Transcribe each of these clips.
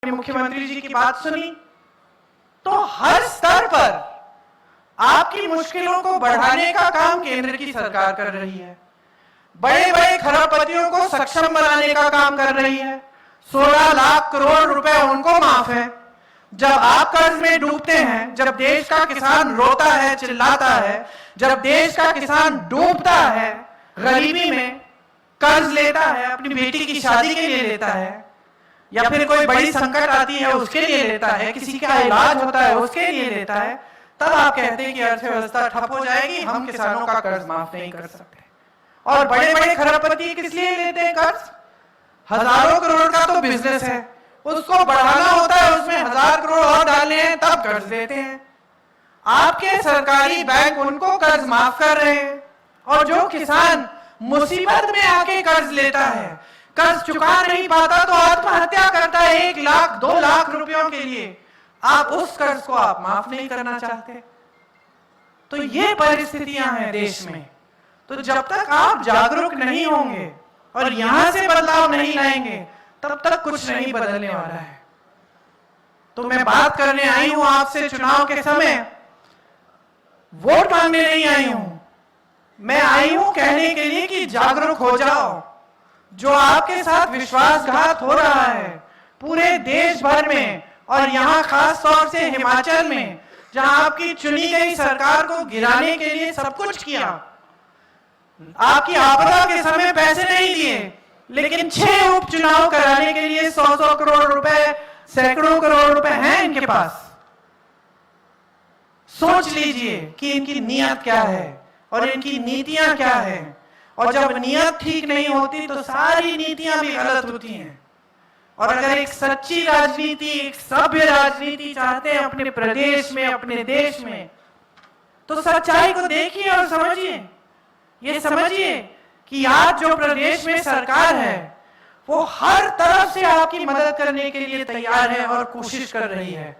आपने मुख्यमंत्री जी की बात सुनी, तो हर स्तर पर आपकी मुश्किलों को बढ़ाने का काम केंद्र की सरकार कर रही है। बड़े बड़े खरबपतियों को सक्षम बनाने का काम कर रही है। 16 लाख करोड़ रुपए उनको माफ है। जब आप कर्ज में डूबते हैं, जब देश का किसान रोता है, चिल्लाता है, जब देश का किसान डूबता है गरीबी में, कर्ज लेता है, अपनी बेटी की शादी के लिए लेता है, या फिर कोई बड़ी संकट आती है उसके लिए लेता है, किसी का इलाज होता है उसके लिए लेता है, तब आप कहते हैं कि अर्थव्यवस्था ठप हो जाएगी, हम किसानों का कर्ज माफ नहीं कर सकते। और बड़े बड़े खरबपति किस लिए लेते हैं कर्ज? हजारों करोड़ का तो बिजनेस है, उसको बढ़ाना होता है, उसमें 1000 करोड़ और डालने हैं, तब कर्ज देते हैं। आपके सरकारी बैंक उनको कर्ज माफ कर रहे हैं, और जो किसान मुसीबत में आके कर्ज लेता है, कर्ज चुका नहीं पाता तो आत्महत्या करता है 1 लाख 2 लाख रुपयों के लिए, आप उस कर्ज को आप माफ नहीं करना चाहते। तो ये परिस्थितियां हैं देश में। तो जब तक आप जागरूक नहीं होंगे और यहां से बदलाव नहीं लाएंगे, तब तक कुछ नहीं बदलने वाला है। तो मैं बात करने आई हूं आपसे, चुनाव के समय वोट मांगने नहीं आई हूं, मैं आई हूं कहने के लिए कि जागरूक हो जाओ। जो आपके साथ विश्वासघात हो रहा है पूरे देश भर में, और यहां खास तौर से हिमाचल में, जहां आपकी चुनी गई सरकार को गिराने के लिए सब कुछ किया, आपकी आपदा के समय पैसे नहीं दिए, लेकिन 6 उपचुनाव कराने के लिए 100-100 करोड़ रुपए, सैकड़ों करोड़ रुपए हैं इनके पास। सोच लीजिए कि इनकी नीयत क्या है और इनकी नीतियां क्या है। और जब नीयत ठीक नहीं होती तो सारी नीतियां भी गलत होती हैं। और अगर एक सच्ची राजनीति, एक सभ्य राजनीति चाहते हैं अपने प्रदेश में, अपने देश में, तो सच्चाई को देखिए और समझिए। ये समझिए कि आज जो प्रदेश में सरकार है वो हर तरफ से आपकी मदद करने के लिए तैयार है और कोशिश कर रही है।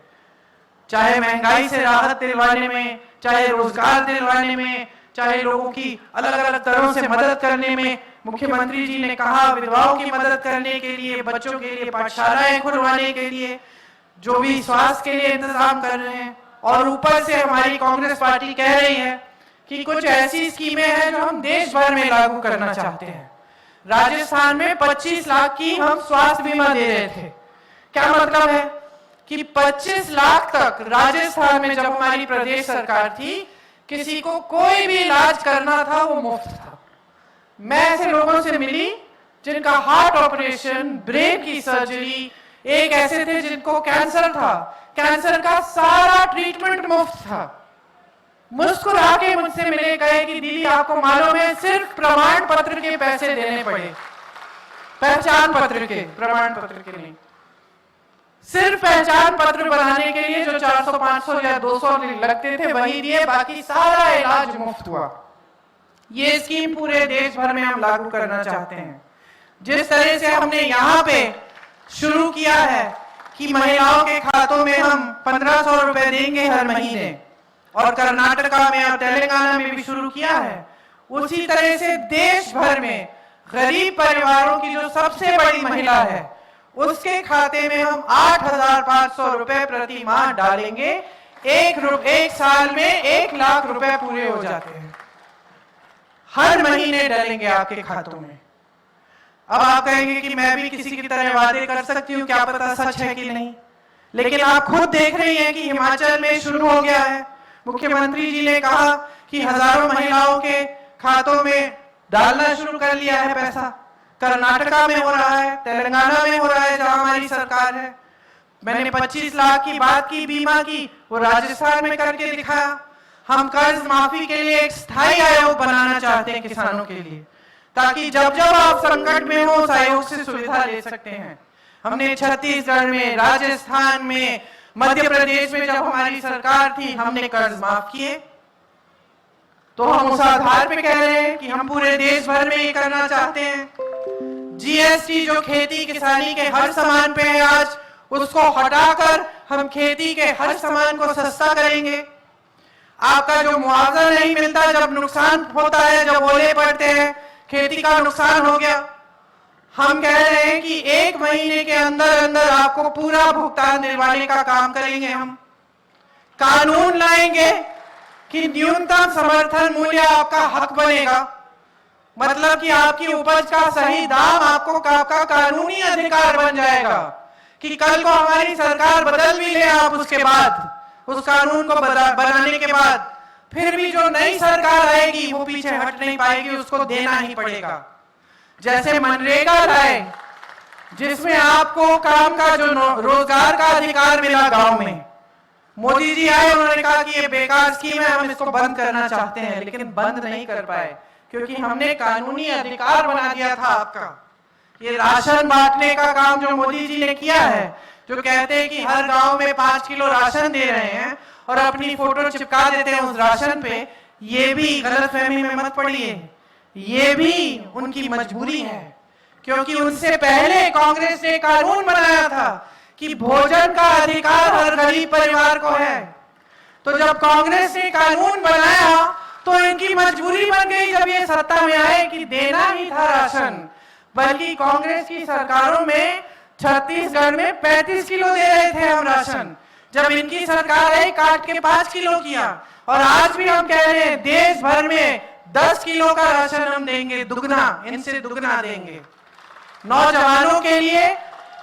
चाहे महंगाई से राहत दिलवाने में, चाहे रोजगार दिलवाने में, चाहे लोगों की अलग अलग तरह से मदद करने में। मुख्यमंत्री जी ने कहा विधवाओं की मदद करने के लिए, बच्चों के लिए पाठशालाएं खुलवाने के लिए, जो भी स्वास्थ्य के लिए इंतजाम कर रहे हैं। और ऊपर से हमारी कांग्रेस पार्टी कह रही है कि कुछ ऐसी स्कीमें हैं जो हम देश भर में लागू करना चाहते हैं। राजस्थान में 25 लाख की हम स्वास्थ्य बीमा दे रहे थे। क्या मतलब है कि 25 लाख तक राजस्थान में जब हमारी प्रदेश सरकार थी, किसी को कोई भी इलाज करना था वो मुफ्त था। मैं ऐसे लोगों से मिली जिनका हार्ट ऑपरेशन, ब्रेन की सर्जरी, एक ऐसे थे जिनको कैंसर था, कैंसर का सारा ट्रीटमेंट मुफ्त था। मुस्कुरा के मुझसे मिले, कहे कि दीदी आपको मालूम है सिर्फ प्रमाण पत्र के पैसे देने पड़े, पहचान पत्र के, प्रमाण पत्र के नहीं, सिर्फ पहचान पत्र बनाने के लिए जो 400, 500 या 200 लगते थे वही दिए, बाकी सारा इलाज मुफ्त हुआ। ये स्कीम पूरे देश भर में हम लागू करना चाहते हैं। जिस तरह से हमने यहाँ पे शुरू किया है कि महिलाओं के खातों में हम 1500 रुपए देंगे हर महीने, और कर्नाटका में और तेलंगाना में भी शुरू किया है, उसी तरह से देश भर में गरीब परिवारों की जो सबसे बड़ी महिला है उसके खाते में हम 8500 रुपए प्रति माह डालेंगे। एक साल में 1 लाख रुपए पूरे हो जाते हैं, हर महीने डालेंगे आपके खातों में। अब आप कहेंगे कि मैं भी किसी की तरह वादे कर सकती हूँ, क्या पता सच है कि नहीं, लेकिन आप खुद देख रही हैं कि हिमाचल में शुरू हो गया है। मुख्यमंत्री जी ने कहा कि हजारों महिलाओं के खातों में डालना शुरू कर लिया है पैसा। कर्नाटका में हो रहा है, तेलंगाना में हो रहा है जहां हमारी सरकार है। मैंने 25 लाख की बात की बीमा की, वो राजस्थान में करके दिखाया। हम कर्ज माफी के लिए एक स्थायी आयोग बनाना चाहते हैं किसानों के लिए, ताकि जब जब आप संकट में हो उस आयोग से सुविधा ले सकते हैं। हमने छत्तीसगढ़ में, राजस्थान में, मध्य प्रदेश में जब हमारी सरकार थी हमने कर्ज माफ किए। तो हम उस आधार पे कह रहे हैं कि हम पूरे देश भर में ये करना चाहते हैं। जीएसटी जो खेती किसानी के हर सामान पे है आज, उसको हटाकर हम खेती के हर सामान को सस्ता करेंगे। आपका जो मुआवजा नहीं मिलता जब नुकसान होता है, जब ओले पड़ते हैं, खेती का नुकसान हो गया, हम कह रहे हैं कि 1 महीने के अंदर अंदर आपको पूरा भुगतान दिलवाने का काम करेंगे। हम कानून लाएंगे कि न्यूनतम समर्थन मूल्य आपका हक बनेगा, मतलब कि आपकी उपज का सही दाम आपका कानूनी अधिकार बन जाएगा कि कल को हमारी सरकार बदल भी ले आप उसके बाद, उस कानून को बनाने के बाद, फिर भी जो नई सरकार आएगी वो पीछे हट नहीं पाएगी, उसको देना ही पड़ेगा। जैसे मनरेगा लाए जिसमें आपको काम का जो रोजगार का अधिकार मिला गांव में, मोदी जी आए, उन्होंने कहा कि ये बेकार स्कीम है, हम इसको बंद करना चाहते हैं, लेकिन बंद नहीं कर पाए क्योंकि हमने कानूनी अधिकार बना दिया था आपका। ये राशन बांटने का काम जो मोदी जी ने किया है, जो कहते हैं कि हर गांव में 5 किलो राशन दे रहे हैं और अपनी फोटो चिपका देते हैं उस राशन पे, ये भी गलतफहमी में मत पड़िए, ये भी उनकी मजबूरी है क्योंकि उनसे पहले कांग्रेस ने कानून बनाया था कि भोजन का अधिकार हर गरीब परिवार को है। तो जब कांग्रेस ने कानून बनाया तो इनकी मजबूरी बन गई जब ये सत्ता में आए कि देना ही था राशन। बल्कि कांग्रेस की सरकारों में छत्तीसगढ़ में 35 किलो दे रहे थे हम राशन, जब इनकी सरकार आई काट के 5 किलो किया, और आज भी हम कह रहे हैं देश भर में 10 किलो का राशन हम देंगे, दुगना, इनसे दुगना देंगे। नौजवानों के लिए,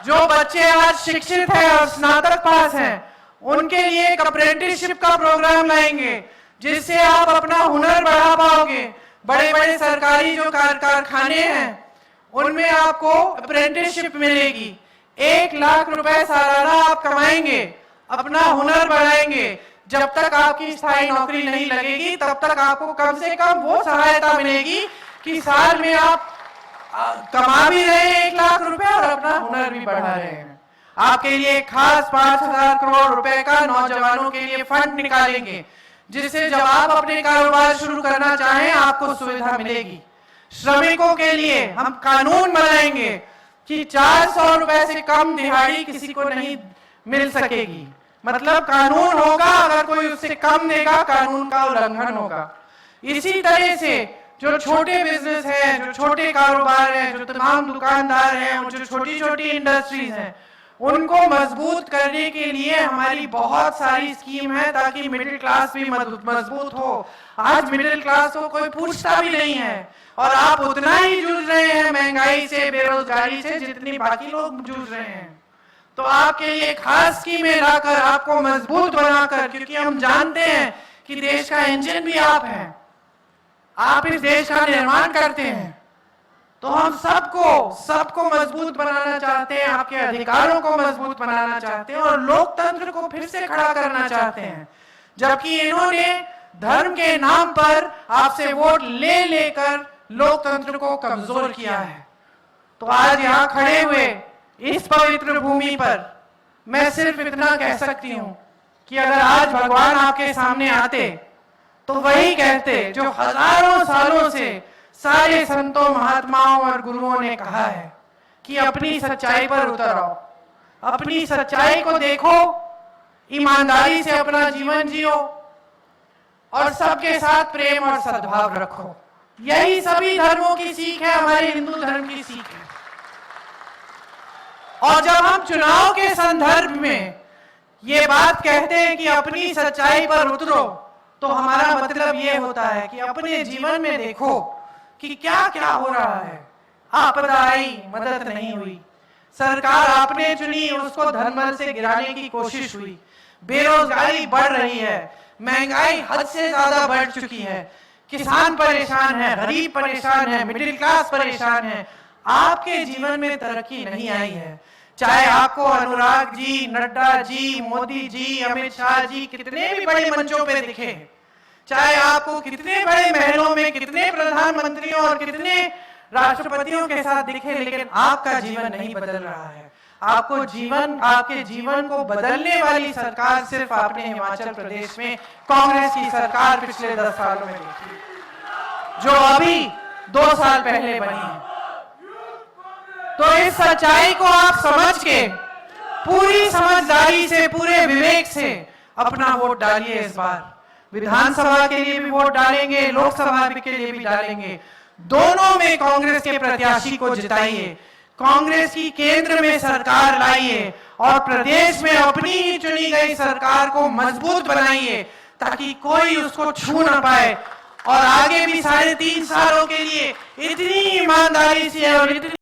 जो बच्चे आज शिक्षित हैं और स्नातक पास हैं, उनके लिए एक अप्रेंटिसशिप का प्रोग्राम लाएंगे जिससे आप अपना हुनर बढ़ा पाओगे। बड़े बड़े सरकारी जो कारखाने हैं उनमें आपको अप्रेंटिसशिप मिलेगी, 1 लाख रुपए सालाना आप कमाएंगे, अपना हुनर बढ़ाएंगे। जब तक आपकी स्थायी नौकरी नहीं लगेगी तब तक आपको कम से कम वो सहायता मिलेगी कि साल में आप कमा भी रहे हैं 1 लाख रुपए और अपना हुनर भी बढ़ा रहे हैं। आपके लिए खास 5,000 करोड़ रुपए का नौजवानों के लिए फंड निकालेंगे जिससे जब आप अपने कारोबार शुरू करना चाहें आपको सुविधा मिलेगी। श्रमिकों के लिए हम कानून बनाएंगे कि 400 रुपए से कम दिहाड़ी किसी को नहीं मिल सकेगी, मतलब कानून होगा, अगर कोई उससे कम देगा कानून का उल्लंघन होगा। इसी तरह से जो छोटे बिजनेस हैं, जो छोटे कारोबार हैं, जो तमाम दुकानदार हैं और जो छोटी छोटी इंडस्ट्रीज हैं, उनको मजबूत करने के लिए हमारी बहुत सारी स्कीम है ताकि मिडिल क्लास भी मजबूत हो। आज मिडिल क्लास को कोई पूछता भी नहीं है और आप उतना ही जूझ रहे हैं महंगाई से, बेरोजगारी से, जितनी बाकी लोग जूझ रहे हैं। तो आपके लिए खास स्कीमें लाकर, आपको मजबूत बनाकर, क्योंकि हम जानते हैं कि देश का इंजन भी आप हैं, आप इस देश का निर्माण करते हैं, तो हम सबको मजबूत बनाना चाहते हैं, आपके अधिकारों को मजबूत बनाना चाहते हैं और लोकतंत्र को फिर से खड़ा करना चाहते हैं। जबकि इन्होंने धर्म के नाम पर आपसे वोट ले लेकर लोकतंत्र को कमजोर किया है। तो आज यहाँ खड़े हुए इस पवित्र भूमि पर मैं सिर्फ इतना कह सकती हूं कि अगर आज भगवान आपके सामने आते तो वही कहते जो हजारों सालों से सारे संतों, महात्माओं और गुरुओं ने कहा है कि अपनी सच्चाई पर उतर आओ, अपनी सच्चाई को देखो, ईमानदारी से अपना जीवन जियो और सबके साथ प्रेम और सद्भाव रखो। यही सभी धर्मों की सीख है, हमारे हिंदू धर्म की सीख है। और जब हम चुनाव के संदर्भ में ये बात कहते हैं कि अपनी सच्चाई पर उतरो, तो हमारा मतलब ये होता है कि अपने जीवन में देखो कि क्या क्या हो रहा है। आपदा आई, मदद नहीं हुई, सरकार आपने चुनी, उसको धनबल से गिराने की कोशिश हुई, बेरोजगारी बढ़ रही है, महंगाई हद से ज्यादा बढ़ चुकी है, किसान परेशान है, गरीब परेशान है, मिडिल क्लास परेशान है। आपके जीवन में तरक्की नहीं आई है, चाहे आपको अनुराग जी, नड्डा जी, मोदी जी, अमित शाह जी कितने भी बड़े मंचों पे दिखे, चाहे आपको कितने बड़े महलों में कितने प्रधानमंत्रियों और कितने राष्ट्रपतियों के साथ दिखे, लेकिन आपका जीवन नहीं बदल रहा है। आपके जीवन को बदलने वाली सरकार सिर्फ आपने हिमाचल प्रदेश में कांग्रेस की सरकार पिछले 10 सालों में देखी, जो अभी 2 साल पहले बनी है। तो इस सच्चाई को आप समझ के पूरी समझदारी से, पूरे विवेक से अपना वोट डालिए। इस बार विधानसभा के लिए भी वोट डालेंगे, लोकसभा के लिए भी डालेंगे, दोनों में कांग्रेस के प्रत्याशी को जिताइए। कांग्रेस की केंद्र में सरकार लाइए और प्रदेश में अपनी ही चुनी गई सरकार को मजबूत बनाइए ताकि कोई उसको छू ना पाए। और आगे भी 3.5 सालों के लिए इतनी ईमानदारी से और इतनी